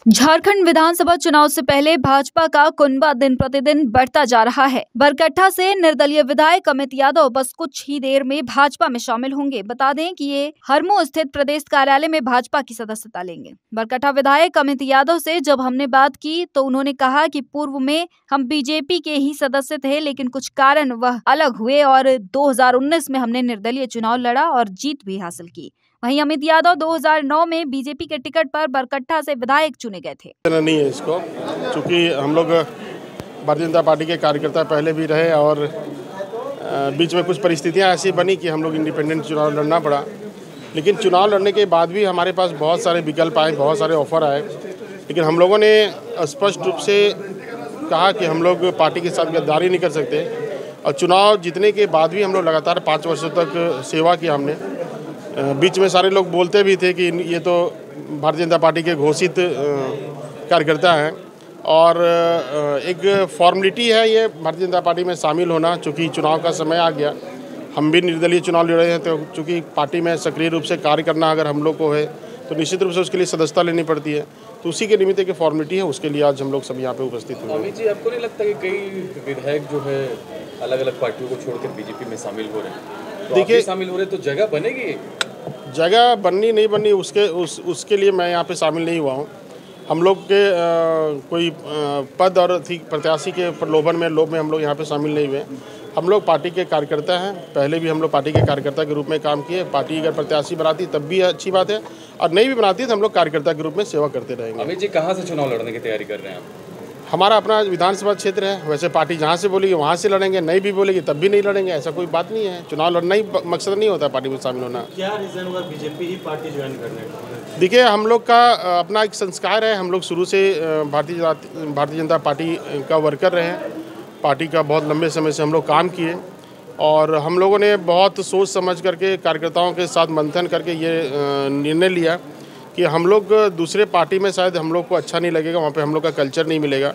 झारखंड विधानसभा चुनाव से पहले भाजपा का कुनबा दिन प्रतिदिन बढ़ता जा रहा है। बरकट्टा से निर्दलीय विधायक अमित यादव बस कुछ ही देर में भाजपा में शामिल होंगे। बता दें कि ये हरमो स्थित प्रदेश कार्यालय में भाजपा की सदस्यता लेंगे। बरकट्टा विधायक अमित यादव से जब हमने बात की तो उन्होंने कहा कि पूर्व में हम बीजेपी के ही सदस्य थे, लेकिन कुछ कारण वह अलग हुए और 2019 में हमने निर्दलीय चुनाव लड़ा और जीत भी हासिल की। वहीं अमित यादव 2009 में बीजेपी के टिकट पर बरकट्टा से विधायक चुने गए थे। नहीं है इसको, क्योंकि हम लोग भारतीय जनता पार्टी के कार्यकर्ता पहले भी रहे और बीच में कुछ परिस्थितियां ऐसी बनी कि हम लोग इंडिपेंडेंट चुनाव लड़ना पड़ा। लेकिन चुनाव लड़ने के बाद भी हमारे पास बहुत सारे विकल्प आए, बहुत सारे ऑफर आए, लेकिन हम लोगों ने स्पष्ट रूप से कहा कि हम लोग पार्टी के साथ गद्दारी नहीं कर सकते। और चुनाव जीतने के बाद भी हम लोग लगातार 5 वर्षों तक सेवा की हमने। बीच में सारे लोग बोलते भी थे कि ये तो भारतीय जनता पार्टी के घोषित कार्यकर्ता हैं और एक फॉर्मेलिटी है ये भारतीय जनता पार्टी में शामिल होना। चूँकि चुनाव का समय आ गया, हम भी निर्दलीय चुनाव लड़ रहे हैं, तो चूँकि पार्टी में सक्रिय रूप से कार्य करना अगर हम लोग को है तो निश्चित रूप से उसके लिए सदस्यता लेनी पड़ती है। तो उसी के निमित्त एक फॉर्मेलिटी है, उसके लिए आज हम लोग सब यहाँ पे उपस्थित हुए। अमित जी, आपको नहीं लगता कि कई विधायक जो है अलग अलग पार्टियों को छोड़कर बीजेपी में शामिल हो रहे हैं? तो देखिए, शामिल हो रहे तो जगह बनेगी? जगह बननी नहीं बननी उसके लिए मैं यहाँ पे शामिल नहीं हुआ हूँ। हम लोग के कोई पद और प्रत्याशी के प्रलोभन में लोभ में हम लोग यहाँ पे शामिल नहीं हुए। हम लोग पार्टी के कार्यकर्ता हैं, पहले भी हम लोग पार्टी के कार्यकर्ता के रूप में काम किए। पार्टी अगर प्रत्याशी बनाती तब भी अच्छी बात है, और नहीं भी बनाती तो हम लोग कार्यकर्ता के रूप में सेवा करते रहेंगे। अमित जी, कहाँ से चुनाव लड़ने की तैयारी कर रहे हैं आप? हमारा अपना विधानसभा क्षेत्र है, वैसे पार्टी जहाँ से बोलेगी वहाँ से लड़ेंगे, नहीं भी बोलेगी तब भी नहीं लड़ेंगे, ऐसा कोई बात नहीं है। चुनाव लड़ना ही मकसद नहीं होता पार्टी में शामिल होना। क्या रीज़न हुआ बीजेपी ही पार्टी ज्वाइन करने का? देखिए, हम लोग का अपना एक संस्कार है। हम लोग शुरू से भारतीय जनता पार्टी का वर्कर रहे हैं। पार्टी का बहुत लंबे समय से हम लोग काम किए और हम लोगों ने बहुत सोच समझ करके कार्यकर्ताओं के साथ मंथन करके ये निर्णय लिया कि हम लोग दूसरे पार्टी में शायद हम लोग को अच्छा नहीं लगेगा, वहाँ पे हम लोग का कल्चर नहीं मिलेगा।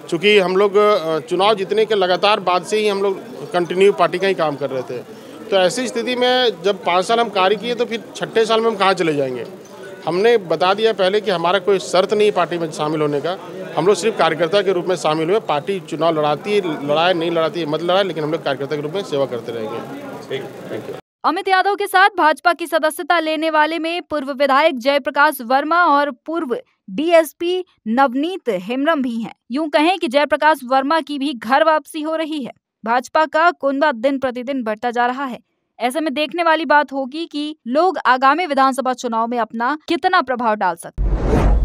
क्योंकि हम लोग चुनाव जीतने के लगातार बाद से ही हम लोग कंटिन्यू पार्टी का ही काम कर रहे थे। तो ऐसी स्थिति में जब 5 साल हम कार्य किए तो फिर 6ठे साल में हम कहाँ चले जाएंगे। हमने बता दिया पहले कि हमारा कोई शर्त नहीं पार्टी में शामिल होने का। हम लोग सिर्फ कार्यकर्ता के रूप में शामिल हुए। पार्टी चुनाव लड़ाती है, लड़ाए नहीं लड़ाती है मत लड़ाए, लेकिन हम लोग कार्यकर्ता के रूप में सेवा करते रहेंगे। Thank you. अमित यादव के साथ भाजपा की सदस्यता लेने वाले में पूर्व विधायक जयप्रकाश वर्मा और पूर्व डीएसपी नवनीत हेम्ब्रम भी हैं। यूं कहें कि जयप्रकाश वर्मा की भी घर वापसी हो रही है। भाजपा का कुनबा दिन प्रतिदिन बढ़ता जा रहा है। ऐसे में देखने वाली बात होगी कि लोग आगामी विधानसभा चुनाव में अपना कितना प्रभाव डाल सकते हैं।